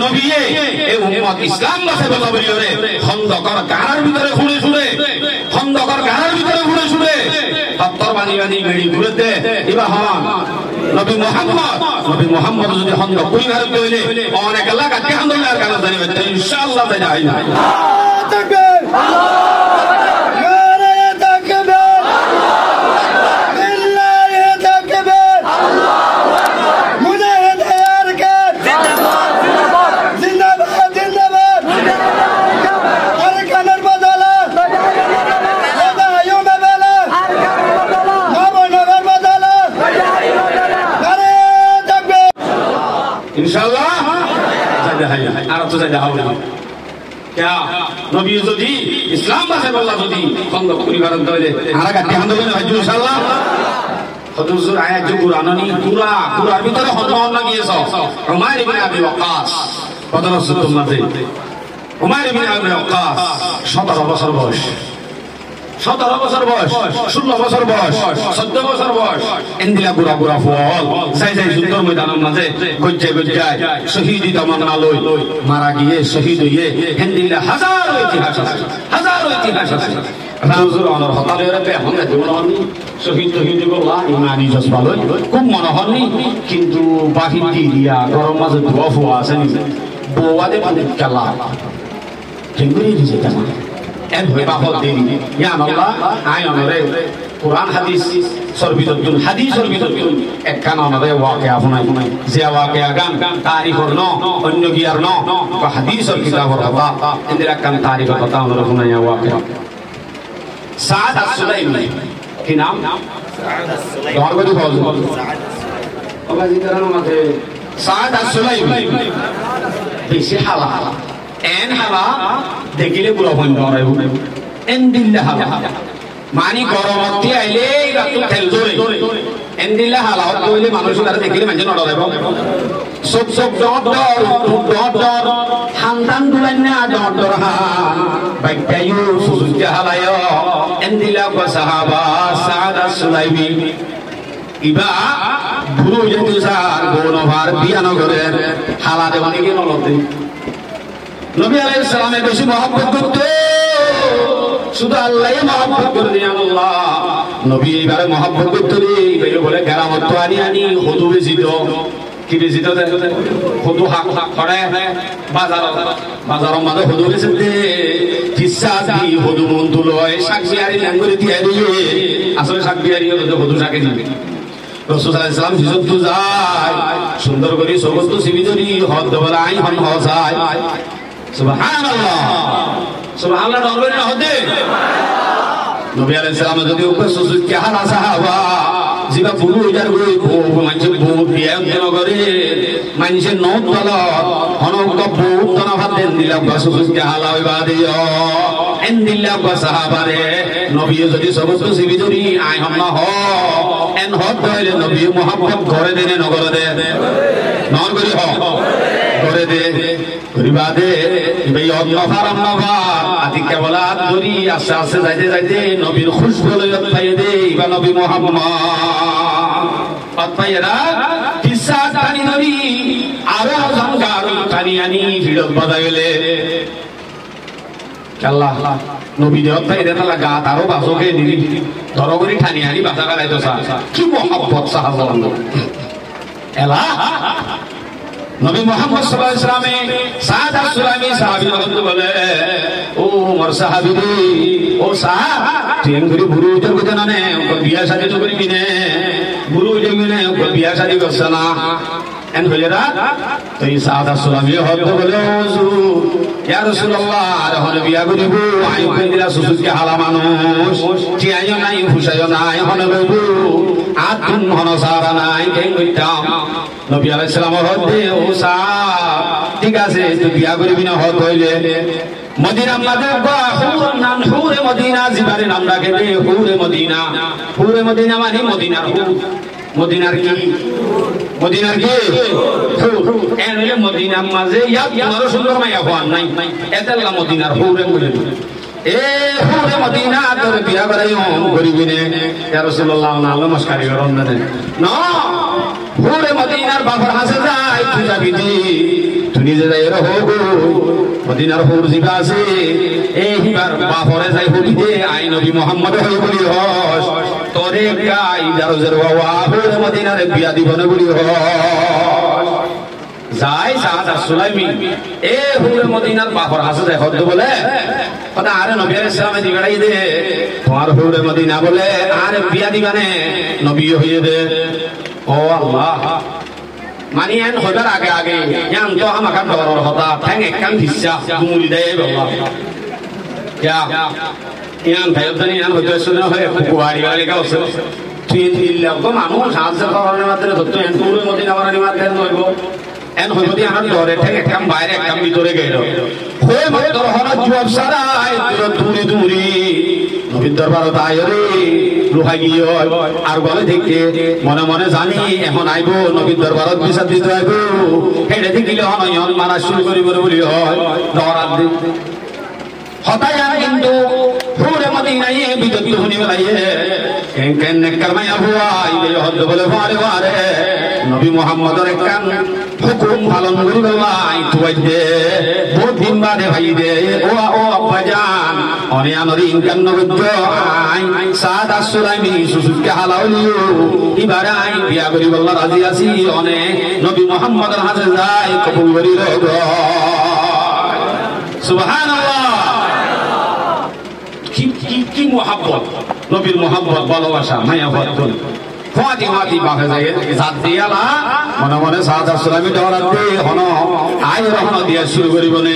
নবীয়ে এই উম্মত ইসলাম বাসে বলা বলিরে খন্দকর গাড়ার ভিতরে ঘুরে ঘুরে খন্দকর গাড়ার ভিতরে ঘুরে ঘুরে তত্তর বানি বানি মেড়ি ঘুরেতে ইবা হন নবী মুহাম্মদ যদি খন্দক কই ভারত কইলে অনেক আল্লাহ কাকে আন্দোলনের কাজ জানিবে ইনশাআল্লাহ যাই না আল্লাহু তাকবীর इंशाअल्लाह আর তো যাই হবে क्या নবী যদি ইসলাম বাসে বললা যদি খন্দক পরিবার দইলে আর গাটি আন্দোলন হয় ইনশাআল্লাহ হুজুর আয়াত যে কুরআন নি কুরআন ভিতরে হন গিয়েছ উমার ইবনে আবি ওয়াক্কাস কত রাসূলুল্লাহ মাঝে উমার ইবনে আবি ওয়াক্কাস 17 বছর বয়স 17 বছর বয়স 16 বছর বয়স 14 বছর বয়স এন্দিলা গুরা গুরা ফল যাই যাই সুন্দর ময়দানের মাঝে গজ্জায় শহীদি তামান্না লই মারা গিয়ে শহীদ হইয়ে এন্দিলা হাজার ইতিহাস আছে রাজুর অনর হতালের তে হনে দুলনি শহীদ বলা ইমানি জসবাল খুব মনে হয়নি কিন্তু বাহির দিয়া গরম মাঝে ধোয়া ফোয়া আছে নি বোয়াদে মানে কালা কেঙ্গুরি দিছে তামা en hoi bahol diri ya Allah ay onore Quran hadis sorbitotun hadis sorbitotun ekkan onore waqia funai je waqia gan tarikh orno onno giyar no ba hadis or kitab or Allah indira kan tarikh pata onore funai waqia Sa'ad as-Sulaimi ki naam Sa'ad as-Sulaimi और कोई बोल अब जिधर ना मते Sa'ad as-Sulaimi बेसी हाला en hala দেখিলে পুরো বন্ধ হয় এন দিল্লা হালা মানি গরমতি আইলে গাতু তেল জোরে এন দিল্লা হালা হইলে মানুষ তারা দেখিলে মানুষ নড় দেব সব ডর হান্দান দুলান না ডর হা বাইকায়ু সুজুজা হালায় এন দিল্লা ক সাহাবা সাদা সুলাইমি ইবা বুড়ো যেতু সার গোনভার বিয়ানগরের হালা দেওয়ানি কি নলতে নবী আলাইহিস সালামের বেশি মহব্বত করতে শুধু আল্লাহই মহব্বত করে দেন আল্লাহ নবী এবারে মহব্বত করতে বেরে বলে কেরামত তো আনি হুদু বেজিত কি বেজিত হুদু হাক করে বাজারের মধ্যে হুদু বেজিতে কিসা দি হুদু মন্তু লয় শাকবিয়ারি লাঙ্গুরি দিয়ে দিয়ে আসলে শাকবিয়ারি হলো হুদু শাকে দিবে রাসূল সাল্লাল্লাহু আলাইহি সাল্লাম হিজত যায় সুন্দর করে সবস্ত সিবিদরি হদ বলা আই হন হসায় সুবহানাল্লাহ নরবে না হতে নবী আলাইহিস সালাম যদি উপর সুজুদ কে হালা সাহাবা জিবা ফুলু ইদার গই মানছে বহুত বিয়াম নগরে মানছে নদ তল হনক বহুত তনা ভাত দেন দিলা সুজুদ কে হালা হইবা দিও এন দিলা সাহাবারে নবী যদি সমস্ত সিবিদরি আই হন না হ এন হদ হইলে নবী মুহাম্মদ ঘরে দেনে নগরে দে নর করি হ ঘরে দে রিবাদে এই অন্নভারম নভার আদি কেবলাত ধরি আস্তে আস্তে যাইতে নবীর খুশবু লইয়া পাইয়ে দে ইবা নবী মুহাম্মদ পাইয়েরা কিসা টানি নবী আরো জঙ্গার টানি আনি ভিড়ত বাজাইলে আল্লাহ নবী দেওয়াত পাইয়ে দেন লাগা তারও বাসকে নিবি ধরো করে টানি আনি বাজা গালাইতো সা কি মহব্বত সাহাবান এলা নবী মুহাম্মদ সাল্লাল্লাহু আলাইহি ওয়াসাল্লামে সাদ আস-সুলামি সাহাবী বলে ও মোর সাহাবী ও সাহাব তুই করে বুড়ো উজর কত না নে ও বিয়া শাদী তো করি কিনে বুড়ো উজর কিনে ও বিয়া শাদী করছ না এন হইরা তুই সাদ আস-সুলামি হদ বলে হুজুর ইয়া রাসূলুল্লাহ আর হন বিয়া করিব আই কইলা সুসুজ কে হালা মানুষ কি আইও নাই হুসাইও নাই হন বলব আতুন হন সারা নাই কেন কইতাম নবী আলাইহিস সালাম হদে ও সাহাব ঠিক আছে তুই বিয়া করবি না হদ হইলে মদিনা মাঝে হুর নাম হুরে মদিনা জিবারে নাম রাখে দে হুরে মদিনা মানে মদিনার হুর মদিনার কি এন হইলে মদিনার মাঝে ইয়াত তোমার সুন্দর মাইয়া হওয়ার নাই এতাল্লা মদিনার হুরে বলে এ হুরে মদিনা তোর বিয়া করাইও করিবি নে ইয়া রাসূলুল্লাহ নমস্কার করন না হুরে মদিনার বাবার হাসে যায় তুই যাবি দি তুই নিজে যাই হোক মদিনার হুর জিবা আছে এই হিবার বাপরে যাই হবি দে আই নবী মুহাম্মদ হই বলি হস তোরে গাই দারজের বাবা হুর মদিনারে বিয়া দিব না বলি হস যাই সাহাদা সুলাইমি এ হুর মদিনার বাপর হাসে যায় হদ বলে কথা আরে নবী আলাইহিস সালামে দিবাই দে তোমার হুর মদিনা বলে আরে বিয়া দিবানে নবী হইয়ে দে ও আল্লাহ মানি এন হইবার আগে আগে ইয়ান তো আমাকে ডরর হতা ঠ্যাং একখান ভিসা গুমুলি দেয় বাবা क्या ইয়ান ভাইজানি ইয়ান হইতে শুনে হয় কুয়ারি গালি গাওছে তুই দিল্লা তো মানুষ সাহায্য করার মাত্র তো এন পুরো মদিনা বানানি মাত্র হইব এন হইবদি আমার ডরে ঠ্যাং একখান বাইরে একখান ভিতরে গেল হই মাত্র হনা জবাব সারাই দূরে দূরে নবীর দরবারে আইরে লুহাই গিয়ে আর বলে দেখে মনে মনে জানি এখন আইব নবীর দরবারত বিচার দিতে আইব হেডে দেখিলে হনয়ন মারা শুরু করিব বলি হয় দরাত দি হতায়া কিন্তু হুরে মদিনায়ে বিদত হুনি বলাইয়ে কেন কেন নেকরমায়া হুয়া ইবে হদ বলে বারে বারে নবী মুহাম্মদের কান হুকুম পালন করিবে ভাই তুইদে বহুত দিন বাদে ভাই দে ও আব্বাজান অনে আনরি ইনকাম নগদ আই সাদা সুলাইমি সুসুকে হালাউলিও ইবারে আই বিয়া করি বল্লা রাজি আছি অনে নবী মুহাম্মদের হাতে যাই কবুল করি রগ সুবহানাল্লাহ কি মোহাব্বত নবীর মোহাব্বত ভালোবাসা মায়া বর্তন ফাতি ফাতি বাহে যায় জাত দিয়ালা মনে মনে সাদা সুলামি ডরাতে হন আই রহন দিয়া শুরু করিবনে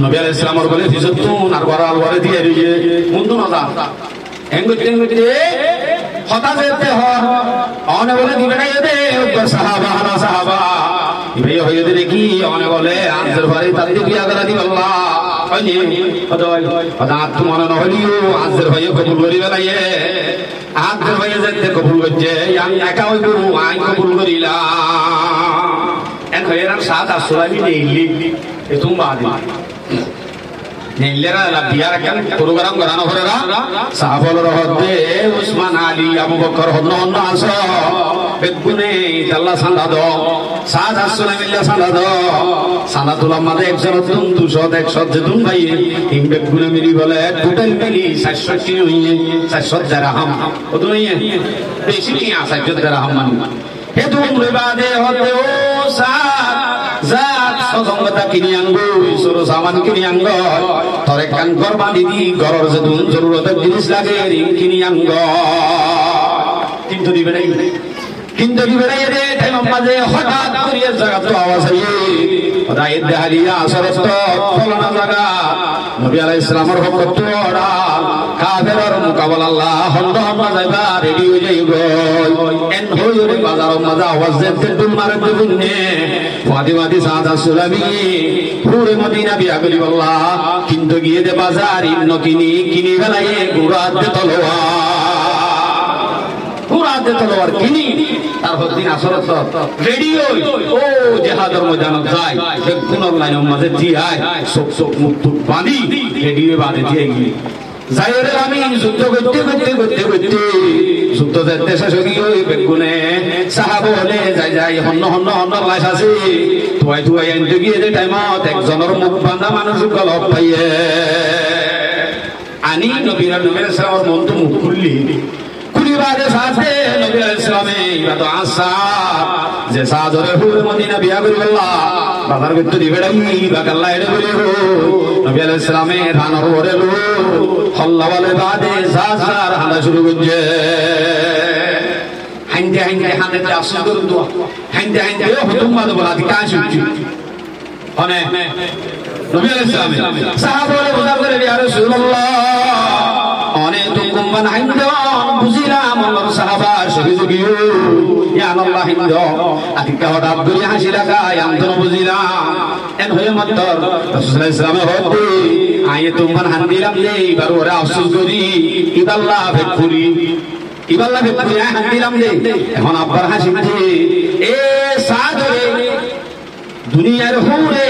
নবী আলাইহিস সালামের বলে ফিজতুন আর বরাল বলে দিয়ে দিয়ে মুন্ডু না যা এঙ্গুতে হতা যেতে হ অনে বলে দিবে না এদে সাহাবা হানা সাহাবা ইবে হয়ে দে কি অনে বলে আনসার ভাই তাতে বিয়া করা দি আল্লাহ অনি হদয় হদা মনে না হলিও আনসার ভাই কবুল করিবে না এ আনসার ভাই যেতে কবুল করছে আমি একা হইব আই কবুল করিলা এন হইরান সাদা সুলামি নেইলি এ তুমি বাদি নেইলেরা লা বিয়ার কেন প্রোগ্রাম করানো হরেরা সাহাবালর হদে উসমান আলী আবু বকর হন্ন আস বেগুনে আল্লাহ সান্দা দ সাদা সুলামিল্লা সান্দা দ সান্দা তুলা মাদে 100 200 100 যেতুন ভাই ইম বেগুনে মিলি বলে টোটাল মিলি 700 কি হইয়ে 700 দিরহাম কত হইয়ে বেশি কি 700 দিরহাম মানে হে তুমি বাদে হতে ও সাদ জাত সজংগতা কিনি আঙ্গো সরো সামান কিনি আঙ্গো তরে কান করবা দিদি গরর যেতুন জরুরতের জিনিস লাগে কিনি আঙ্গো কিন্তু দিবে নাই রে টাইম মাঝে হঠাৎ করিয়ে জায়গা তো আওয়াজ আইয়ে খোদায়ে দেহালিয়া আসরত ফলনা জায়গা নবী আলাইহিস সালামের হুকুম তোড়া কাফেরের মুকাবিলা আল্লাহ হন্দ হন্দ যাইবা রেডি হয়ে যাইগো এন হইরে বাজার মজা আওয়াজ যেতে তুল মারে দিবনে ফাতিমাতি সাদা সুলামি পুরে মদিনা বিয়া করি আল্লাহ কিন্তু গিয়ে দে বাজার ইন্ন কিনি গলায়ে গুরাত তলোয়ার কিনি তারপর দিন আসরত রেডিও ও জিহাদের ময়দানে যায় বেগুনের লাইনের মাঝে জিহাদ সব মুখ বাঁধি রেডিও বাঁধে দিয়ে গিয়ে যাইরে আমি যুদ্ধ করতে যুদ্ধ যেতে শেষ হয়ে গিয়ে বেগুনে সাহাবা বলে যাই হন্ন লাশ আছে তুই আনতে গিয়ে যে টাইমত একজনের মুখ বাঁধা মানুষ গলপ পাইয়ে আনি নবীর সালামের মন তো মুখ খুললি বাদে সাথে নবী আলাইহিস সালামে ইবা তো আসা যে সাদরে হুর মদিনা বিয়া করি আল্লাহ বাজার ভিতর দিবেড়াই বাগাল্লা এড়ে বলি নবী আলাইহিস সালামে রানর ওরে লো হল্লা বলে বাদে সাজার হানা শুরু করছে হাইন্দে হানে আসল করে দোয়া হাইন্দে হুতুম মাদে বলা দি কাজ হচ্ছে মানে নবী আলাইহিস সালামে সাহাবা বলে বুঝা করে ইয়া রাসূলুল্লাহ অনেক কুম্বান হাইন্দ বুঝিলাম আল্লাহর সাহাবা শহীদ গিয়ে ইয়া আল্লাহ হিন্দ আতিকা হঠাৎ আব্দুল হাসিরা গায় আমদন বুঝিলাম এন হয়ে মাত্র রাসূলুল্লাহ সাল্লাল্লাহু আলাইহি ওয়াসাল্লাম হতে আয়ে কুম্বান হান দিলাম দে এবার ওরা আফসোস করি ইবাল্লাহ বেকুরি হান দিলাম দে এখন আব্বার হাসি এ সাদরে দুনিয়ার হুরে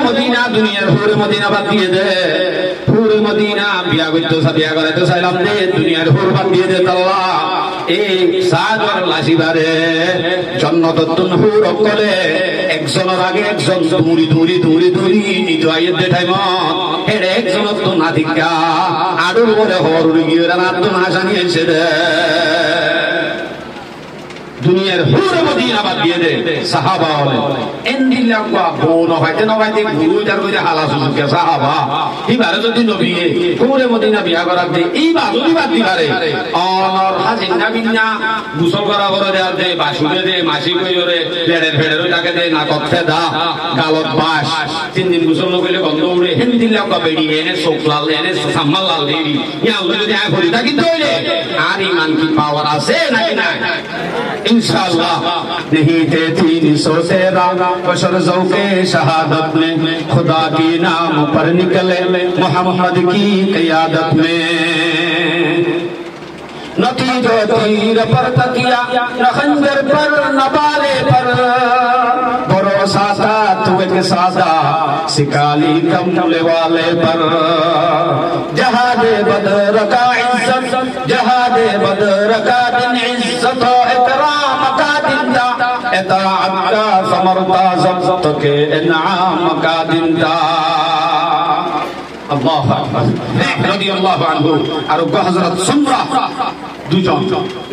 মদিনা বাদ দিয়ে দে হুরে মদিনা বিয়া করতে বিয়া করাইতে চাইলাম দে দুনিয়ার হুর বাদ দিয়ে দে আল্লাহ এই সাদর লাসিবারে জন্নততুন হুর কলে একজনের আগে একজন দূরি দূরি দূরি দূরি নিতো আইতে টাইম হেড়ে একজনের তো না দিকা আড়ুর বলে হরুর গিয়ে রাত তো না জানিয়েছে রে দুনিয়ার হুর মদিনা বাদ দিয়ে দে সাহাবা বলে এন্ডিলা কোয়া বোন হইতে না হইতে গুরু যার কইতে হালা সুকে সাহাবা ইবারে যদি নবী হুর মদিনা বিয়া করা দে এই বাজুরি বাদ দিবারে অনর হাজিন নাবিনা গোসল করা করে দে বাসুরে দে মাসি কইরে লেড়ের ফেড়ের টাকে দে না করতে দা গালত বাস 3 দিন গোসল নকইলে গন্ধ উড়ে হেন্দিলা কোয়া বেড়ি এনে সোকলাল এনে সাম্মাল লাল দেরি ইয়া আল্লাহ যদি আয় করি থাকি দইলে আর ঈমান কি পাওয়ার আছে নাকি না इंशाअल्लाह नहीं थे 300 तेरा बशर ज़ौक़े शहादत में खुदा की नाम पर निकले मोहम्मद की क़ियादत में नतीजो तीर पर तकिया न खंजर पर न बाले पर भरोसा था तुझे के सादा सिकाली कमले वाले पर जहादे बदर का इज्जत जहादे बदर का दिन इज्जत इकराम का दिन दा इताअत का समरता ज़ब्त के इनाम का दिन दा আল্লাহু আকবার রাদিয়াল্লাহু আনহু আর হযরত সুমরা দুজন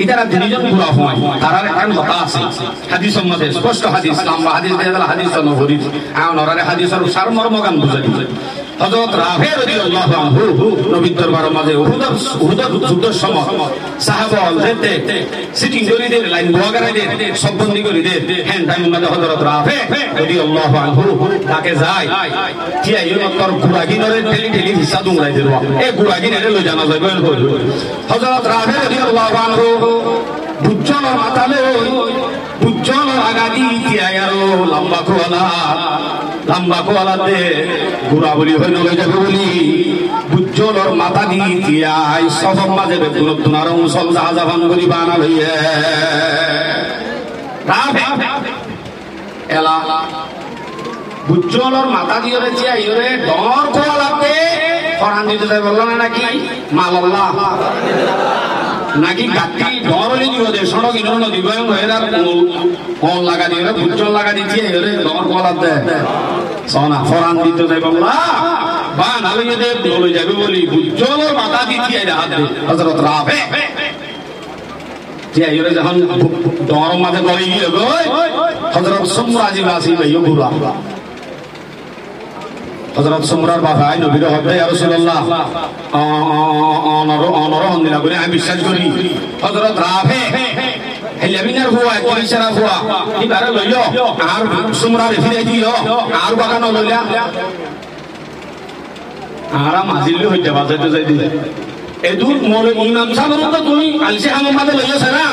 ইদারা দুজন পুরা হয় তারার একটা কথা আছে হাদিসের মধ্যে স্পষ্ট হাদিস লম্বা হাদিস দেয়াল হাদিস নবরী আর নরারে হাদিসের সারমর্ম গান বুঝাই হযরত রাফি রাদিয়াল্লাহু আনহু নবীর দরবারের মাঝে উহুদ যুদ্ধের সময় সাহাবা হযরতে সিটিং দরিদের লাইন বগারে দে সব বন্দী করে দে হ্যাঁ টাইম মধ্যে হযরত রাফি রাদিয়াল্লাহু আনহু তাকে যায় কি আইলো তোর গুড়াগিনরে ঠেলি হিসা দুংলাই দেওয়া এ গুড়াগিনরে লই জানা যায় বল হযরত রাফি রাদিয়াল্লাহু আনহু বুজ্জনের মাথালে বুজ্জনের আগাদি কি আয়ারো লম্বা কোয়ালাতে গুড়া বলি হইল লই যাবে বলি বুজ্জনের মাথা দি তিয়াই সবম মাঝে বেতুন তুনার মুসল জাহাজাবান করি বানা লইয়ে রাফি এলা বুজ্জলের মাথা দিয়ে তিয়াইরে ডর কোয়ালাতে ফরান দিতে যাই বলল না নাকি মালাল্লাহ নাকি গাটি ডরলি দিও দে সড়ক ইনো নদী বয়ং হইরার কোন লাগা দিও বুজ্জল লাগা দিতে এরে ডর কোয়ালাতে সোনা ফরান দিতে যাই বলল বা নালইয়ে দে বলে যাবে বলি বুজ্জলের মাথা দিয়ে তিয়াইরে হাত দে হযরত রাফি তিয়াইরে যখন ডর মাঝে গলি গিয়ে গই হযরত সুমরা জিবাসি ভাইও বুলা হযরত সুমরার বাবাই নবীর হদে ইয়া রাসূলুল্লাহ অনর হন্দিনা বলে আমি বিশ্বাস করি হযরত রাফি হেলামিনার হুয়া কিসারা হুয়া ইবারে লইও আর সুমরার ফিরে দিও আর বাগান লইলা আরাম আজিল হইতে বাজাইতে যাই দিলে এদুর মোরে ইমাম সাহেবের তো তুমি আলসি হামামাদে লইও সারা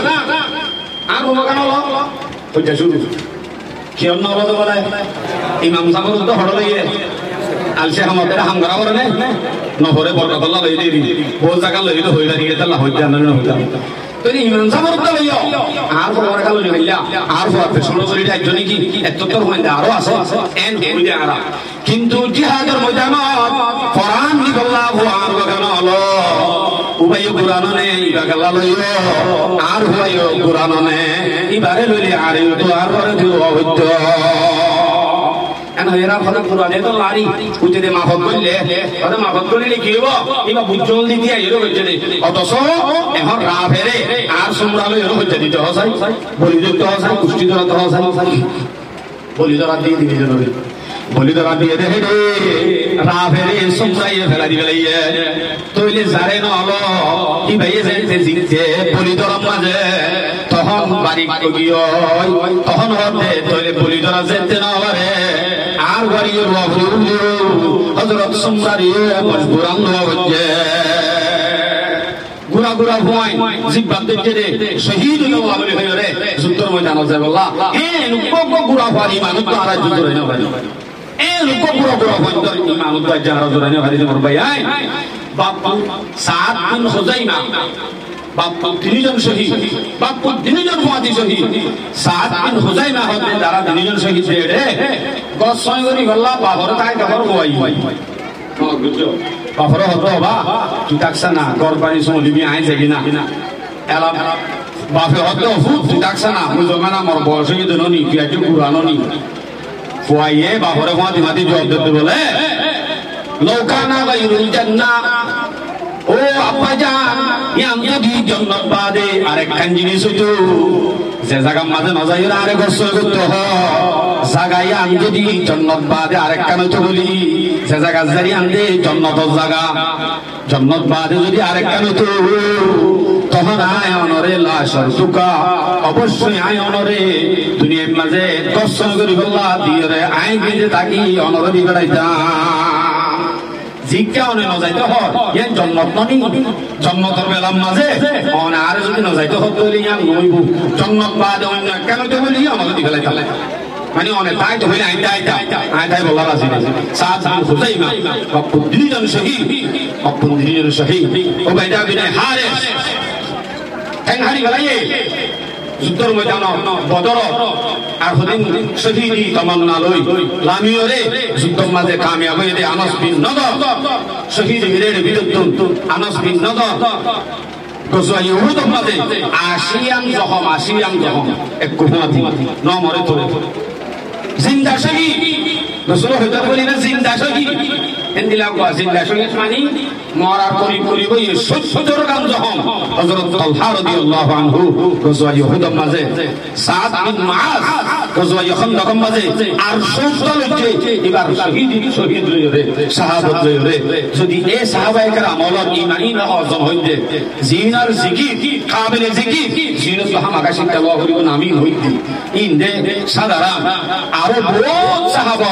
আর বাগান ল হইতে শুরু কিয়ন নরদ বলে ইমাম সাহেবের তো হড় লইয়ে আলসে আমাদের হামগারা করে নহরে বরকতল্লাহ লই দেরি বহু জায়গা লই তো হইলা দিয়ে তাল্লাহ হইতে না হইতা তো ইমাম সাহেবের তো লইও আর বড় কালো লইলা আর বড় পেছন করে একজনই কি এততর হইতে আরো আছে এন হইতে আরা কিন্তু জিহাদের ময়দানে কোরআন দি আল্লাহু আর বাগান হলো উবাই কুরআন নে বাগালা লইও আর হুয়াই কুরআন নে ইবারে লইলে আর তো আর করে দিও হইতো এন এরা ফলে কুরআনে তো লারি উজে মাফত করলে ওটা মাফত করলে কি হবো ইবা বুজ্জল দিতে এরো হইছে অতস এখন রাফেরে আর সুমরালে এরো হইছে দিতে হসাই বলি দিতে হসাই কুষ্টি ধরতে হসাই বলি ধরা দিয়ে দিবি জনবে বলি ধরা দিয়ে দে রে রাফেরে সুমরাইয়ে ফেলা দিবে লাইয়ে তইলে জারে ন হলো কি ভাইয়ে যাইতে জিতে বলি ধরা মাঝে তখন বাড়ি গিয়ে তখন হতে তইলে বলি ধরা যেতে না পারে আর বাড়িয়ে হযরত সুমরারিয়ে মজবুরান হচ্ছে গুড়া গুড়া ভয় জিব্বাত দেখে রে শহীদ হইয়া বলে হইরে রে যুদ্ধের ময়দানে যায় বললা এ লুকব গুড়া ভারি মানুষ তো আর যুদ্ধ হই না ভাই এ লুকব গুড়া ভয় তো মানুষ তো যারা জোরে না ভারি মোর ভাই আই বাপু সাত দিন খুজাইমা বাপু তিনজন শহীদ বাপু তিনজন মুআদি শহীদ সাত দিন খুজাইমা হতে যারা তিনজন শহীদ রে গস ছয় করি গল্লা বাবর তাই খবর হই বাবর হতো বা তুই তাকসা না গরবানি সমলিবি আই যাবি না এলা বাপে হতো ফুট ডাকছে না মুজমান আমার বয়স হয়ে যেত নি তুই একটু পুরানো নি ফুয়াইয়ে বাপরে মাতি মাতি জবাব দিতে বলে লৌকানা গায়রুল জান্নাহ ও আব্বা জান ইয়াম যদি জান্নাত বাদে আরেকখান জিনিস হইতো যে জায়গা মাঝে না যাই আরে গোসল করতে হয় জায়গায় আমি যদি জান্নাত বাদে আরেকখান হইতো বলি যে জায়গা জারি আনতে জান্নাতের জায়গা জান্নাত বাদে যদি আরেকখান হইতো তখন আয় অনরে লাশর সুকা অবশ্যই আয় অনরে দুনিয়ার মাঝে গোসল করি বললা দিয়ে রে আয় গিয়ে থাকি অনরে দি বেড়াইতা জিজ্ঞা অনে নজাইতে হয় ইয়ান জন্নত ননি জন্নতর বেলার মাঝে অনে আর যদি নজাইতে হয় তাহলে ইয়ান নইব জন্নত বাদে অন্য কেন তো বলি আমাকে দি ফেলাই তাহলে মানে অনে তাই তো হইলে আই তাই বলার আছে সাদ বিন হুজাইমা অপু দুইজন শহীদ অপু দুইজন শহীদ উবাইদা বিন হারিস ঠ্যাংহারি গলাইয়ে যুদ্ধর ময়দান বদর আর হদিন শহীদি তমান্না লই লামিয়রে যুদ্ধর মাঝে কামিয়াব হয়ে আনাস বিন নদর শহীদ বীরের বিরুদ্ধ আনাস বিন নদর গজওয়া ইউহুদ মাঝে আশিয়াম জখম এক কুফাতি নমরে তো জিন্দা শহীদ রাসূল হযরত বলি না জিন্দা শহীদ এন্দিলা কো জিন্দা শহীদ মানে মরার করিব এই 70 গান জখম হযরত তালহা রাদিয়াল্লাহু আনহু গজওয়া ইউহুদ মাঝে সাদ বিন মুআজ গজওয়া খান্দক মাঝে আর 70 হচ্ছে এবার শহীদ লইরে সাহাবত লইরে যদি এই সাহাবায়ে কেরাম আমলত ঈমানি না অর্জন হইতে জিনার জিকির কাবিলে জিকির জিনাত হামাকা শিক্ষা লওয়া করিব আমিন হইতি ইনদে সাধারণ আরো বহুত সাহাবা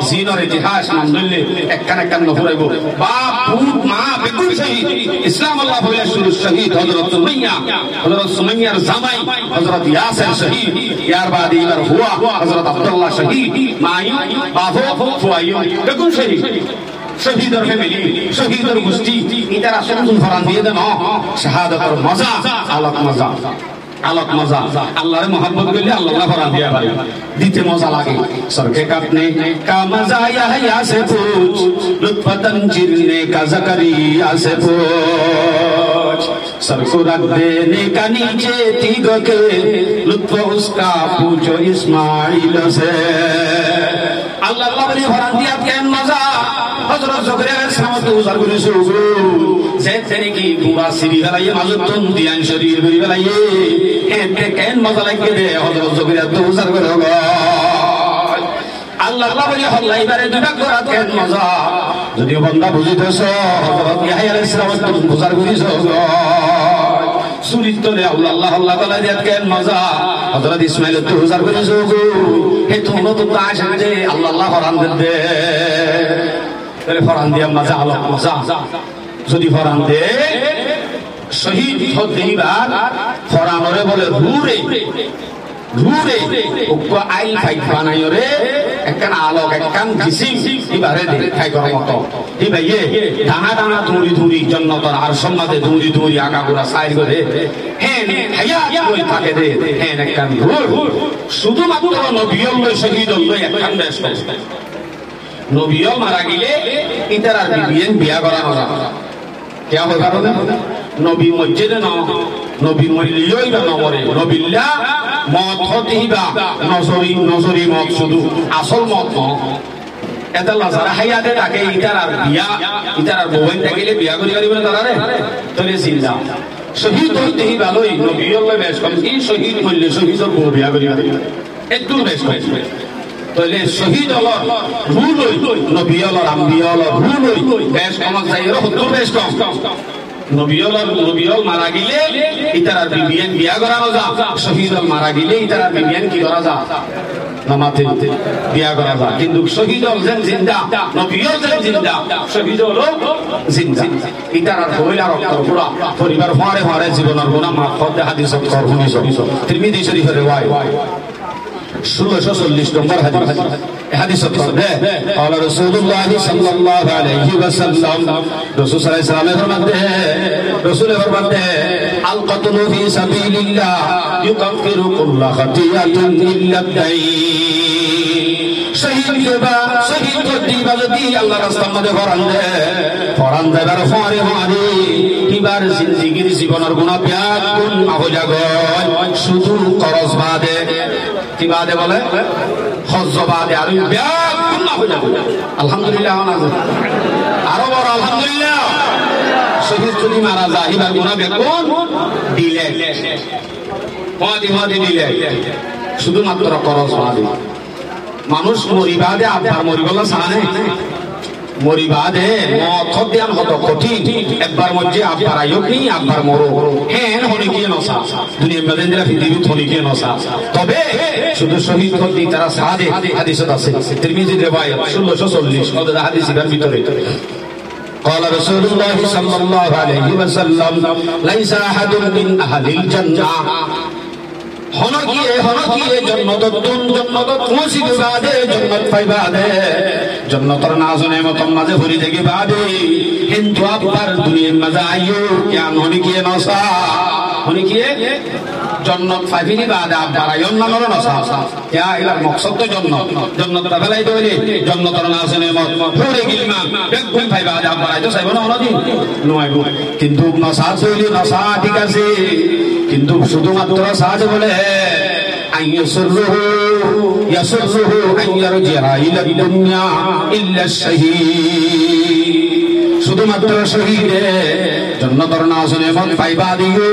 জিনার ইতিহাস নাম ধরলে একখান নফরাইব বাপ পুত মা বেকুল শহীদ ইসলাম আল্লাহ বলে শুরু শহীদ হযরত সুমাইয়ার জামাই হযরত ইয়াসির শহীদ ইয়ার বাদে ইবার হুয়া হযরত আব্দুল্লাহ শহীদ মাই বাবু ফুয়াইও বেকুল শহীদ শহীদের ফ্যামিলি শহীদের গোষ্ঠী ইতারা সুন্দর ফরান দিয়ে দেন শাহাদাতের মজা আলোক মজা আল্লাহর মোহাব্বত করলে আল্লাহ ফরান দিয়া পারে দিতে মজা লাগে সরকে কাটনে কা মজা ইয়া সে পুছ লুৎফতন জিরনে কা জাকরিয়া সে পুছ सर को रख देने का नीचे तीगो के लुत्फ उसका पूछो इस्माइल से अल्लाह बड़ी फरान दिया कैन मजा हजरत ज़करिया अलैहिस्सलाम तो उजर गुरु सुगु ज़ैद तेरे की पूरा सिरी वाला ये मालूम तुम दियान शरीर बरी वाला ये कैन मजा लगे दे हजरत ज़करिया तो उजर गुरु আল্লাহ বলে আল্লাহ এবারে দুটা করাত কেন মজা যদি বান্দা বুঝিতেছ হযরত ইয়াহইয়া আলাইহিস সালাম তো বুঝার করিস সুরিতলে আল্লাহ তাআলা দিয়াত কেন মজা হযরত ইসমাঈল তো বুঝার করিস হে তোমরা তো আশা যে আল্লাহ ফরান দে তাহলে ফরান দিয়া মজা আলোক মজা যদি ফরান দে শহীদ হতেইবার ফরানরে বলে রুরে উক্ত আইল ফাইট বানাইও রে একখান আলোক একখান কিসিম এবারে দেখাই করার মতো এই ভাইয়ে দানা ধুরি জন্নতর আর সম্মাদে ধুরি আগাগোড়া সাইড করে হ্যাঁ হায়াত কই থাকে রে হ্যাঁ একখান শুধুমাত্র নবীর শহীদ হল একখান দেশ নবীও মারা গেলে ইতার আর বিয়া করা না क्या होगा नबी मस्जिद न नबी मरलियोई बा नमरे नबिल्ला मत हतिबा नजरी मत শুধু আসল মত ন এটা লাজারা হায়াতে থাকে ইতার আর বউন থাকিলে বিয়া করি পারিব না তারারে তলে জিন্দা শহীদ হইতেই ভালোই নবী আল্লাহ বেশ কম কি শহীদ হইলে শহীদের বউ বিয়া করি পারিব একটু বেশ কম তলে শহীদ হলর ভুল হই নবী হলর আম্বিয়া হলর ভুল হই বেশ কম যাইরো হতো বেশ কম নবী হল মারা গেলে ইতার বিবিয়ান বিয়া করানো যা শহীদ হল মারা গেলে ইতার বিবিয়ান কি করা যা নামাতে বিয়া করা যা কিন্তু শহীদ হল যেন জিন্দা নবী হল যেন জিন্দা শহীদ হল জিন্দা ইতার হইলা রক্ত পুরা পরিবার ফারে জীবনের গুনাহ মাফ করতে হাদিসত কর শুনিছো তিরমিজি শরীফের রিওয়ায়াত 1640 নম্বর হাদিস আছে قال رسول الله صلى الله عليه وسلم রাসূল সাল্লাল্লাহু আলাইহি ওয়াসাল্লাম ফরমাতে আল কতলু ফি সাবিলিল্লাহ ইউকাফিরু কুল্লা খাতিয়াতিন ইল্লা দাই শহীদ দিবা যদি আল্লাহর রাস্তার মধ্যে ফরান দেবার ফারে এইবার জিন্দিগির জীবনের গুণা ব্যাগুণ হইয়া গয় শুধু খরচ বাদে কি বাদে বলে হজ্জ বাদে আর ব্যাগুণ হইয়া গয় আলহামদুলিল্লাহ আরো বড় আলহামদুলিল্লাহ শহীদ যদি মারা যায় এইবার গুণা ব্যাগুণ দিলে দিলে শুধুমাত্র খরচ বাদে মানুষ মরিবাদে আব্বার মরিবলা সানে মরিবাদে মত ধ্যান হতো কঠিন একবার মধ্যে আব্বার আয়োগ নেই আব্বার মরো হ্যাঁ হনে গিয়ে নসা দুনিয়া মেদেন্দ্রা পৃথিবীত হনে গিয়ে নসা তবে শুধু শহীদ হতে তারা সাদে হাদিসত আছে তিরমিজি রিওয়ায়াত 1640 মদদ হাদিসের ভিতরে قال رسول الله صلى الله عليه وسلم ليس احد من اهل الجنه হনকিয়ে জন্নত পৌঁছিত বাদে জন্নত পাইবা দে জন্নতর নাজনে মতন মাঝে ভরি থেকে বাদে কিন্তু আব্বার দুনিয়ার মাঝে আইও জ্ঞান হনকিয়ে নসা হনকিয়ে জন্নত পাইবিনি বাদে আব্বার আইন নামর নসা ইয়া ইলার মকসদ তো জন্নত ফেলাই দইলে জন্নতর নাজনে মত ভরে গিলমা বেগুন পাইবা দে আব্বার আইতো চাইব না অনদিন নয় কিন্তু নসা চইলি নসা ঠিক আছে কিন্তু শুধুমাত্র সাজ বলে আইয়াসুরুহু আন ইয়ারজিআ ইলা দুনিয়া ইল্লা শাহীদ শুধুমাত্র শহীদে জান্নাতের নাজনে মন পাইবা দিও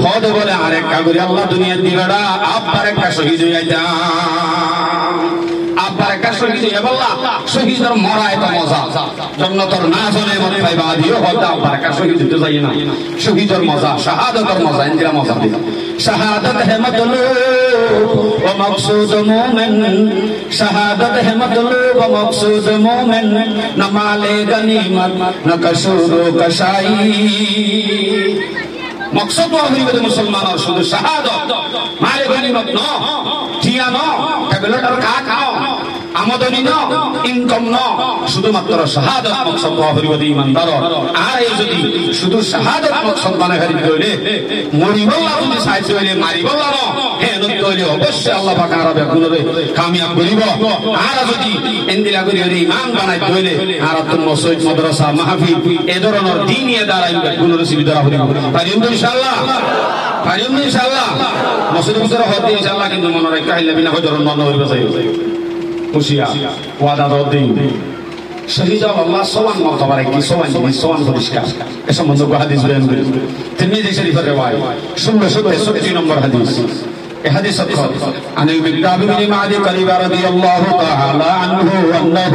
হদ বলে আরেকটা করে আল্লাহ দুনিয়া দিবেড়া আব্বার একটা শহীদ হইতা আব্বার একটা শহীদ হইয়া বললা শহীদের মরা এত মজা জান্নাতের নাজনে মন পাইবা দিও হদ আব্বার একটা শহীদ হইতে যাই না শহীদের মজা শাহাদাতের মজা ইন্দিরা মজা দিও शहादत है मतलूब व मकसूद मोमिन शहादत है मतलूब व मकसूद मोमिन न माले गनीमत न कसूर कशाई मकसद हरिबद मुसलमान और शुद्ध शहादत माले गनीमत न जिया न कबलटर का खाओ আমদানি না ইনকাম না শুধুমাত্র শাহাদাত মকসদ হরিবদ ঈমানদার আর এই যদি শুধু শাহাদাত মকসদ মানে হরি কইলে মরিবল্লা যদি সাইজ হইলে মারিবল্লা না হে নতি হইলে অবশ্যই আল্লাহ পাক আর বেগুনরে কামিয়াব করিব আর যদি ইন্দিলা করি হরি ঈমান বানাই কইলে আর তো মসজিদ মাদ্রাসা মাহফিল এই ধরনের দ্বীনিয়ে দাঁড়াই বেগুনরে সুবিধা হরিব পারিম ইনশাআল্লাহ মসজিদ ভিতরে হতে ইনশাআল্লাহ কিন্তু মনে রাখা হইলে বিনা হজর নন হইবে চাই খুশিয়া ওয়াদা দিন শহীদ আল্লাহ সওয়ান মর্তবা কি সওয়ান পরিষ্কার এ সম্বন্ধে হাদিস বয়ান করি তিরমিজি শরীফের রিওয়ায়াত 1663 নম্বর হাদিস এই হাদিস عن المقدام بن معدي قريب رضي الله تعالى عنه انه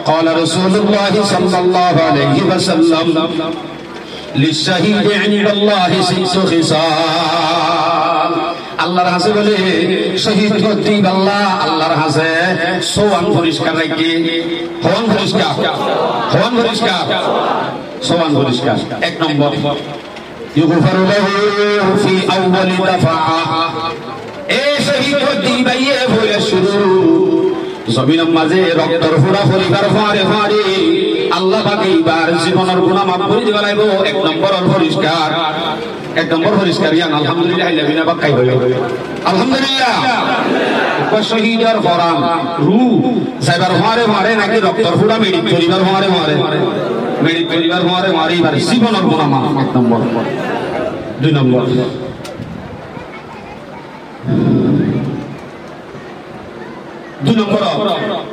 قال رسول الله صلى الله عليه وسلم للشهيد عند الله ست خصال আল্লাহর হাসে বলে শহীদ করতে আল্লাহর হাসে সোয়ান পরিষ্কার রাখি হন পরিষ্কার সোয়ান পরিষ্কার এক নম্বর ইউগফারু লাহু ফি আউয়াল দাফা এ শহীদ করতে বাইয়ে হয়ে শুরু জমিনের মাঝে রক্তর ফোঁটা পরিবার ফারে আল্লাহ পাক এইবার জীবনের গুনাহ মাফ করে দিবা লাগব এক নম্বর পরিষ্কার ইয়ান আলহামদুলিল্লাহ লাবিনা বাকাই হইল আলহামদুলিল্লাহ শহীদের ফরাম রু সাইবার মারে নাকি রক্তর ফুড়া মেডিক পরিবার মারে এবার জীবনের গুনাহ মাফ এক নম্বর দুই নম্বর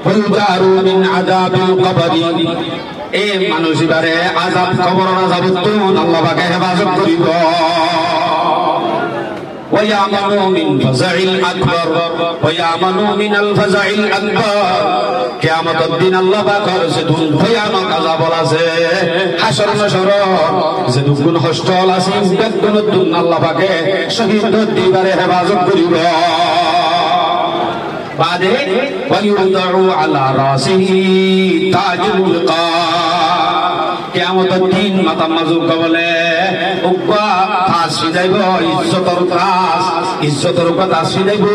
ওয়ায়ুদারু মিন আযাবিল কবরি এ মানুষ বারে আযাব কবরের আযাব তো আল্লাহ পাক হেফাজত করিব ওয়ায়ামানু মিন ফাযাইল আকবার ওয়ায়ামানু মিনাল ফাযাইল আকবার কিয়ামতের দিন আল্লাহ পাক যে ভয়ানক আযাব আছে হাসর নাসর যে দুগুণ হস্টল আছে বেদন দুন আল্লাহ পাক শহীদদের দিবারে হেফাজত করিব বাদে ওয়ায়ুদাউ আলা রাসিহি তাজুল কা কিয়ামতের দিন মাথা মাজুক বলে উবা তাসি যাইব ইজ্জতের উপর তাসি যাইব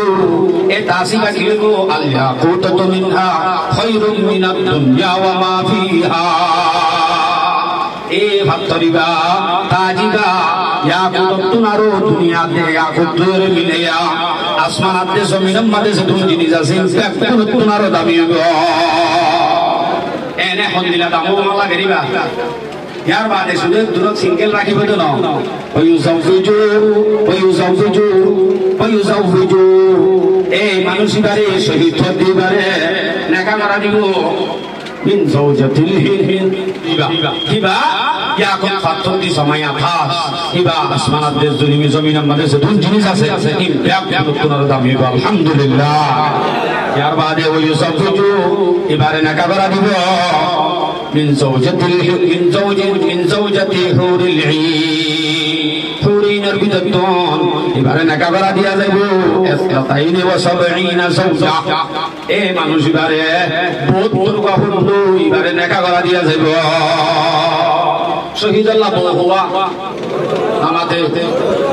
এ তাসি বা কি হইব আল্লাহ কুতাতু মিনহা খায়রুম মিনাদ দুনিয়া ওয়া মা ফিহা এ ভাতরিবা তাজিবা ইয়াকুতুনারু দুনিয়াতে ইয়াকুতুর মিলিয়া আসমানাতে জমিনের মাঝে যে দুই জিনিস আছে ইয়াকুতুনারু দামি হইব এনে হন্দিলা দামু মালা গরিবা ইয়ার বাদে শুধু দূরত সিঙ্গেল রাখিব তো না এই মানুষ এবারে শহীদ দিবারে নেকা মারা দিব min zawjatil hin hiba ya kon faton di সময় আকাশ hiba আসমানাত দেশ জমিনের মধ্যে দুই জিনিস আছে এই ব্যাগ নতুন দাম হিবা আলহামদুলিল্লাহ ইয়ার বাদে ওই সব কিছু এবারে নাকা করা দিব min zawjati huril হুরিনের বিদতন এবারে নাকা করা দিয়া যাইব ইসলাতাইনি ওয়া সাবঈনা zawja এই মানুষ এবারে 72 কা হলো এবারে নাকা করা দিয়া যাইব শহীদ আল্লাহ বলহুয়া আমাদের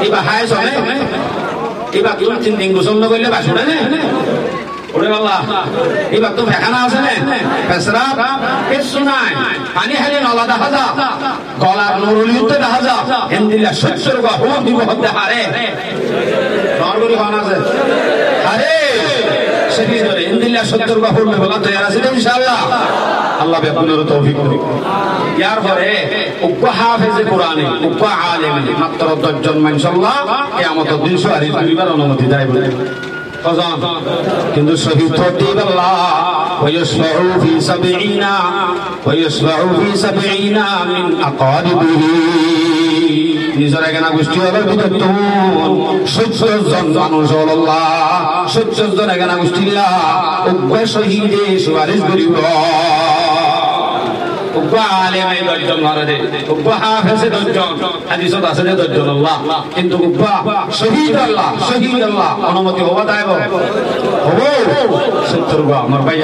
এবা হায় সনে এবা কি তিন দিন গোসল না করলে বাসুড়ে না ওরে আল্লাহ এবার তো ফেখানা আছে না পেশরাব কিছু নাই পানি হালি নলা দেখা যা গলার নুরুলিতে দেখা যা হিন্দিলা 70 গা হোম দিব হতে হারে নরগুলি কোন আছে আরে সেদিন ধরে হিন্দিলা 70 গা হোম বলা তৈরি আছে ইনশাআল্লাহ আল্লাহ বেকুনের তৌফিক দিক ইয়ার পরে উক্কা হাফেজে কোরআনে উক্কা আলেম মাত্র 10 জন ইনশাআল্লাহ কিয়ামতের দিন শহীদ পরিবার অনুমতি দেয় বলে কিন্তু শহীদ হতে আল্লাহ ويشفع في 70 من أقاربه নিজের এখানে গোষ্ঠী হলো বিদতন 70 জন মানুষ আল্লাহ 70 জন এখানে গোষ্ঠী লা উগ্র শহীদে সুয়ারিশ করিব উগ্র আলেমে 10 জন মারা দে উগ্র হাফেজে 10 জন হাদিসত আছে 10 জন আল্লাহ কিন্তু উগ্র শহীদ আল্লাহ অনুমতি হওয়া দাইব হবো 70 গা আমার ভাই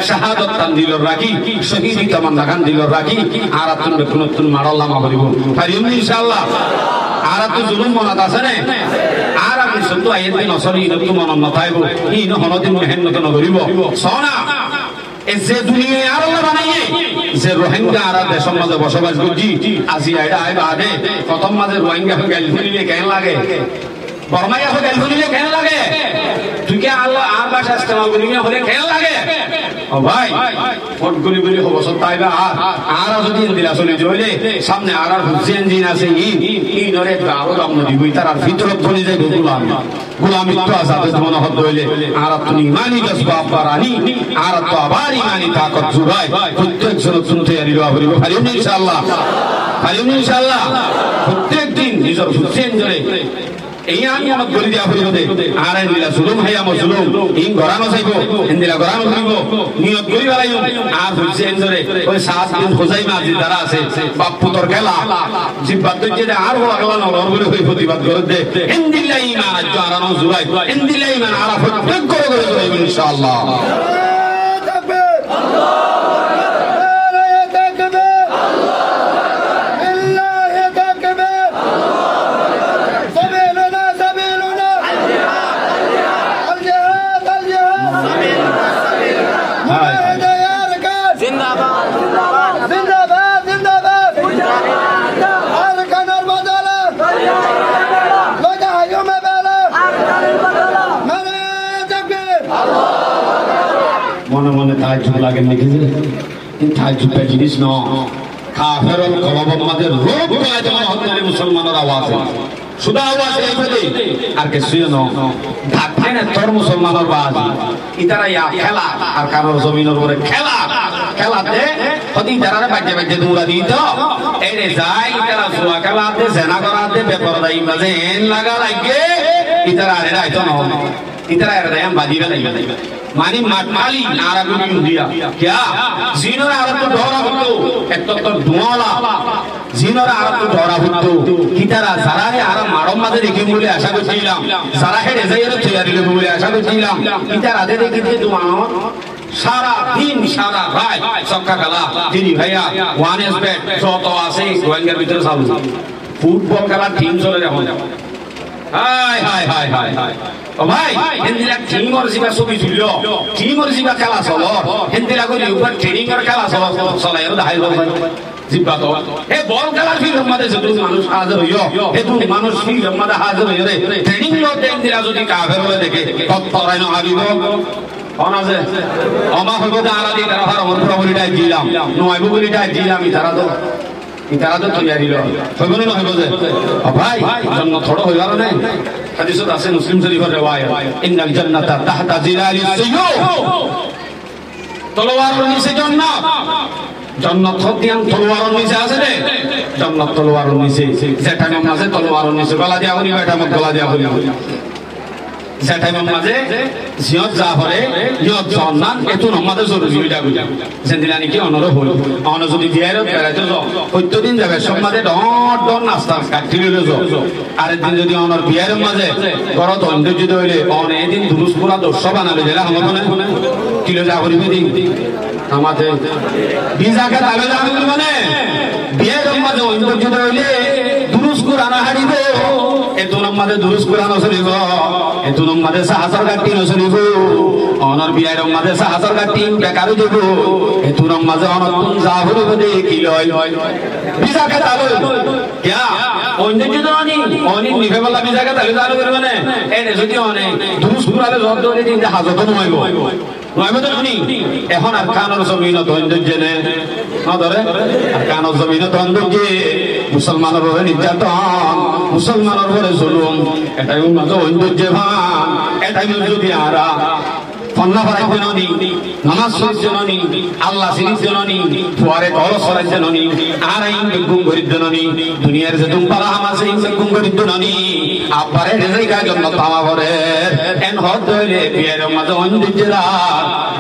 শাহাদাত তান দিল রাখি শহীদ তামান্না খান দিল রাখি আর আতুন নতুন মারাল্লাহ মা করিব পারিম ইনশাআল্লাহ আর তো জুলুম মনাত আছে না আর আমি সন্তু আইতে নসরি নতুন মন নতাইব ই নহনদিন মেহনত নগরিব সোনা যে দুনিয়ায় আর আল্লাহ বানাইয়ে যে রোহিঙ্গা আর দেশের মধ্যে বসবাস করছি আজি আইডা আই বাদে প্রথম মাঝে রোহিঙ্গা গাল ফুলিলে কেন লাগে বর্মাইয়া গাল ফুলিলে কেন লাগে তুই কে আল্লাহ আর ভাষা ইস্তেমাল করিলে হলে কেন লাগে ও ভাই ফট গুলি গুলি হবো সত্তাইবা আর যদি দিলা চলে জইলে সামনে আর হুসেন জিন আছে ই নরে আরো দাম দিবই তার ভিতরত চলে যায় গোলামি তো আজাদ মনে হদ হইলে আর তুমি ইমানি জজবা বারানি আর তো আবার ইমানি তাকত জুড়াই প্রত্যেক জন শুনতে আরি বাবরিব ফারিম ইনশাআল্লাহ প্রত্যেক দিন নিজের হুসেন জরে এই আমি মত করি দিয়া হইব দে আর নিলা জুলুম হাইয়া মজলুম ইন গরানো যাইব হিন্দিলা গরানো হইব নিয়ত করি বালাইও আর হুসেন জরে ওই 7 দিন খুজাইমা জিদারা আছে বাপ পুতর খেলা জিবাত দে আর হওয়া নগর বলে হই প্রতিবাদ করে দে হিন্দিলা ঈমান জারানো জুরাই হিন্দিলা ঈমান আর প্রত্যেক করে হইব ইনশাআল্লাহ মনে মনে তাজ্জুব লাগে নাকি যে তাজ্জুবটা জিনিস ন কাফেরুল কলবমাদের রূপ গায় যেমন হতে মুসলমানের আওয়াজ সুদা আওয়াজ এই বলে আর কিছু ন ঢাকা না তোর মুসলমানের আওয়াজ ইতারা ইয়া খেলা আর কারোর জমিনের উপরে খেলাতে হতি যারা বাজে বাজে দৌড়া দিত এই রে যাই ইতারা জুয়া খেলাতে জেনা করাতে বেপরদাই মাঝে এন লাগা লাগে ইতারা আরে আইতো না ইতারা এর দাম বাজিবে লাগবে मानी माली नारा को नहीं दिया क्या जीनों आरत तो ढोरा बुद्धू एक तो धुआंला जीनों आरत तो ढोरा बुद्धू कितारा सारा है आरत मारों मादे देखी मुले आशा को चीलाम सारा है डिजाइन तैयारी ले मुले आशा को चीलाम कितारा दे देखी धुआं सारा दिन सारा रात सबका कला दिनी भैया वन एस बैट जो तो आसे गोएंगे बितर सालू फुटबॉल कला टीम चले रहा हाय हाय हाय हाय हाय ओ भाई हिंदीला टीम और जीवा सुबी जुलियो टीम और जीवा खेला चलो हिंदीला को ऊपर ट्रेनिंग और खेला चलो चला यार ढाई लोग জিব্বা তো এ বল খেলার ফিল্ড মধ্যে যদি মানুষ হাজির হইও এ তুমি মানুষ ফিল্ড মধ্যে হাজির হইও রে ট্রেনিং লো দেন দিলা যদি কাফের হলে দেখে কত পরাইনো আবিব কোন আছে আমা হইব দা আলা দি তারা হার ওর প্রবলিটা দিলাম নয়বো বলিটা দিলাম তারা তো ইতারা তো তৈরি ল হইব না হইব যে ভাই জন্য থড় হইবার না হাদিসত আছে মুসলিম শরীফের রিওয়ায়াত ইন্নাল জান্নাতা তাহতা জিলালিস সুয়ুফ তলোয়ারের নিচে জান্নাত জান্নাত হদিয়ান তলোয়ারের নিচে আছে রে জান্নাত তলোয়ারের নিচে যেটা মাঝে তলোয়ারের নিচে গলা দিয়া হইবা এটা মত গলা দিয়া হইবা যেটাইমের মাঝে জিয়ত যা পরে জিয়ত জান্নাত এত আমাদের জরুরি হইলা কইলা যেদিন নাকি অনর হল অন যদি দিয়ারত বেড়াইতে যাও প্রত্যেকদিন যাবে সমাজে ডট ডট নাস্তা কাটি লইলে যাও আরেকদিন যদি অনর বিয়ারের মাঝে ঘরত অন্ধযুদ্ধ হইলে অন এদিন দুরুস পুরা 200 বানালে জেলা আমাদের কিলো যা করিবে দিন আমাদের বিজাকে তাবে যাবে মানে বিয়ারের মাঝে অন্ধযুদ্ধ হইলে দুরুস কুরআন হারিব এত আমাদের দুরুস কুরআন চলিব এত আমাদের সাহায্য কাটি চলিব অনর বিয়ার আমাদের সাহায্য কাটি বেকার দেব এত আমাদের অনতুন যা হলো বলে কি লয় বিজাকে তাবে কিয়া অন্য যদি অনি নিভে বলা বিজাকে তাবে জানো করবে না এনে যদি অনে দুরুস কুরআনে জব ধরে দিন হাজত নয়ব নয়ব তো শুনি এখন আর কানের জমিন ধৈর্য নে না ধরে আর কানের জমিন ধৈর্য মুসলমানের উপরে নির্যাতন মুসলমানের উপরে জুলুম এটাই মাঝে ঐন্দ্য ভান এটাই যদি আরা ফন্না ফরাই জননী নামাজ শরীফ জননী আল্লাহ শরীফ জননী ফুয়ারে কল সরাই জননী আর আইন বেগুম গরিব জননী দুনিয়ার যে দুম্পারা আমাছে ইন বেগুম গরিব জননী আপারে রেজাইগা জন্য তামা ভরে এন হদ হইলে বিয়ের মাঝে ঐন্দ্যরা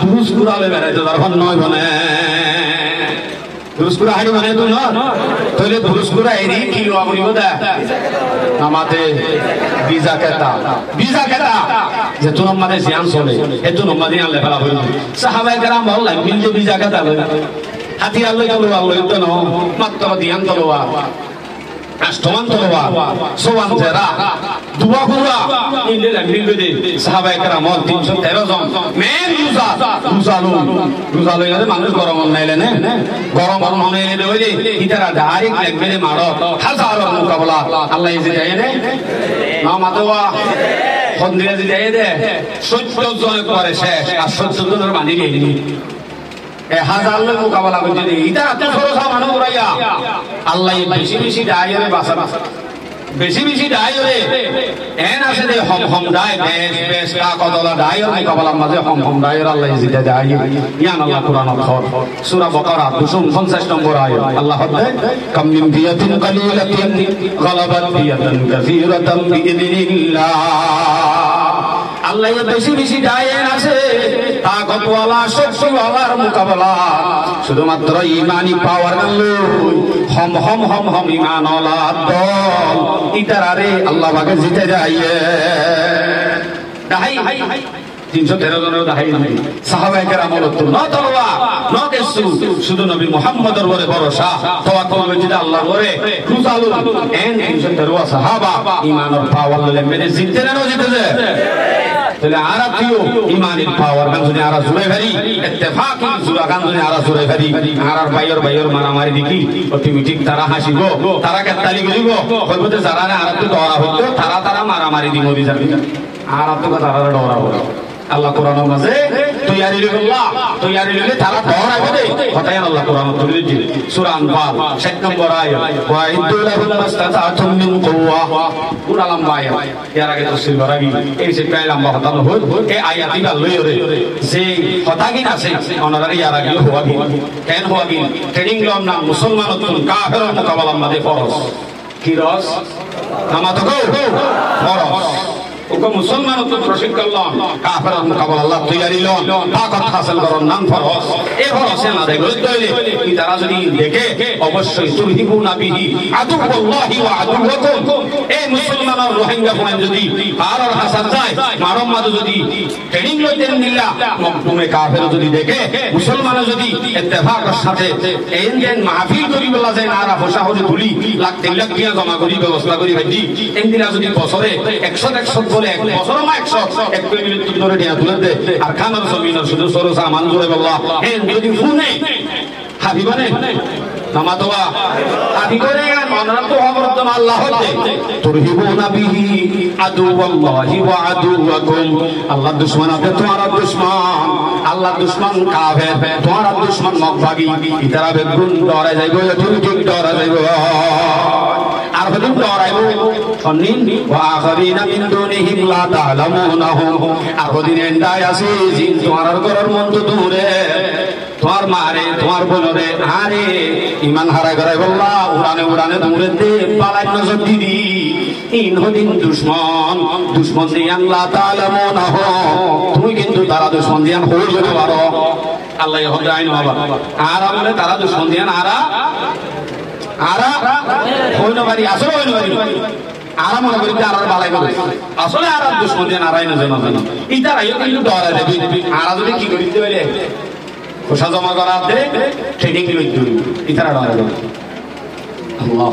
দুরুস কুরালে বেড়াইতে দরকার নয় বনে দুরুসকুরা হাড়ি মানে তো না তাহলে দুরুসকুরা এরি কি লওয়া করিব দা আমাতে বিজা কেতা যে তুন আমাদের জিয়ান চলে এতো আমাদের আনলে ফেলা হইল সাহাবায়ে কেরাম বললেন মিলতে বিজা কেতা লই হাতিয়ার লই তলোয়ার লই তো না মাত্র দিয়ান তলোয়ার আষ্টমান তলোয়ার সোয়ান জেরা দুয়া কুরা ইলে লাগলি দে সাহাবায়ে কেরাম 313 জন মেন রোজা লই মানুষ গরম নাইলে না গরম নাইলে হইলে ইতারা ডাইরেক্ট লাগবে মারো হাজারো মুকাবলা আল্লাহ ইজি দেয় না না মাতোয়া খন্দিয়া জি দেয় দে 70 জন করে শেষ আর 70 জনের বাঁধি গেলি হাজার লোক মোকাবেলা করতে দেয় ইতারা তো সরসা মানুষ উড়াইয়া আল্লাহ বেশি বেশি দায়রে বাসা বেশি বেশি দায়রে এন আছে দে হম দায় বেশ কা কদলা দায়র মোকাবেলার মাঝে হম দায়র আল্লাহ জিদা দায় ইয়ান আল্লাহ কোরআনের খর সূরা বাকারা 250 নম্বর আয়াত আল্লাহ বলে কাম মিন ফিয়াতিন কালিলাতিন গালাবাত ফিয়াতান কাসীরাতান বিইذنিল্লাহ আল্লাহ বেশি বেশি দায়ের আছে তাকতওয়ালা শক্তিওয়ালার মোকাবেলা শুধুমাত্র ঈমানি পাওয়ার লই হম হম হম হম ঈমানওয়ালা দল ইতারারে আল্লাহ পাকে জিতে যাইয়ে দাহাই 313 জনের দাহাই নাই সাহাবায়ে কেরাম বলতো না তওবা না কিছু শুধু নবী মুহাম্মদের উপরে ভরসা তাওয়াক্কুল কইতে আল্লাহর উপরে রুজালু এন 313 সাহাবা ঈমানের পাওয়ার ললে মেনে জিতে না জিতে তাহলে আরাতিও ঈমানের পাওয়ার গানজনে আরা জুড়ে ফেরি ইত্তেফাকি জুরা গানজনে আরা জুড়ে ফেরি আরার বাইর মারামারি দেখি অটোমেটিক তারা হাসিব তারা কেতালি করিব কইবতে যারা আরাতে দরা হইতো তারা মারামারি দিব দি যাবে আরাতে তারা দরা হইব আল্লাহ কোরআনের মাঝে তৈয়ারি লইলে তারা দরাইবে দে কথাই আল্লাহ কোরআন তুলে দিল সূরা আনফাল 7 নম্বর আয়াত ওয়া ইদুলাহুম মাস্তাতাতুম মিন কুওয়া পুরা লম্বা আয়াত এর আগে তাফসীর করাবি এই যে পেলাম মহতাল হল এই আয়াতটা লইরে যে কথাগিন আছে অনারারি এর আগে হওয়াবি কেন হওয়াবি ট্রেনিং লম না মুসলমানতুন কাফের মোকাবেলার মাঝে ফরজ কি রস নামাতো ফরজ ওকে মুসলমান তো প্রশিক্ষণ লন কাফেরের মোকাবেলা আল্লাহ তৈয়ারি লন তাকত হাসিল করন নাম ফরজ এই ফরজে না দেখলে কি তারা যদি দেখে অবশ্যই তুরহিবুনা বিহি আদুল্লাহি ওয়া আদুওয়াকুম এই মুসলমানের রোহিঙ্গা পয়েন্ট যদি আর হাসান যায় মারম মাঝে যদি ট্রেনিং লইতেন নিল্লা মকদুমে কাফের যদি দেখে মুসলমানের যদি ইত্তেফাকের সাথে এনজেন মাহফিল করি বলা যায় না আর বসা হলে তুলি লাখ 3 লাখ টাকা জমা করি ব্যবস্থা করি ভাই এনদিনা যদি বছরে 100 বলে এক বছর না 100 এক মিনিট ধরে দিয়া তুলে দে আর খানার জমিনের শুধু সরসা মানজুরে বল্লাহ এই যদি ফুনে হাবিবানে নামাতোয়া হাবিবানে মনরাত খবর তো আল্লাহ হতে তুরহিবুনা বিহি আদুওয়াল্লাহি ওয়া আদুওয়াকুম আল্লাহ দুশমন আছে তোমার দুশমন আল্লাহ দুশমন কাফের তোমার দুশমন মকবাগি ইতারা বেগুন ডরে যাইবো তুমি ঠিক ডরে যাইবো আর হদুম ডরাইবো অন্নিন ওয়া আখারিনা মিন দুনিহিম লা তা'লামুনাহুম আর হদিন এন্ডাই আছে জিন তোমার ঘরের মন তো দূরে তোমার মারে তোমার বোনরে আরে ইমান হারা করে বললা উড়ানে উড়ানে দূরে দে পালাই নজর দিবি ইন হদিন দুশমন দিয়ে আল্লাহ তা'লামুনাহ তুমি কিন্তু তারা দুশমন দিয়ে হয়ে যেতে পারো আল্লাহ হদ আইন বাবা আর আমলে তারা দুশমন দিয়ে আরা হইন পারি আসলে হইন পারি আরা মনে করি আর বালাই করে আসলে আর দুশমন দিয়ে আরাই না জানা জানা ইতারাইও কিন্তু ডরা দেবে আরা যদি কি করিতে পারে খোসা জমা করাতে ট্রেনিং লইতে ইতারা ডরা দেবে আল্লাহ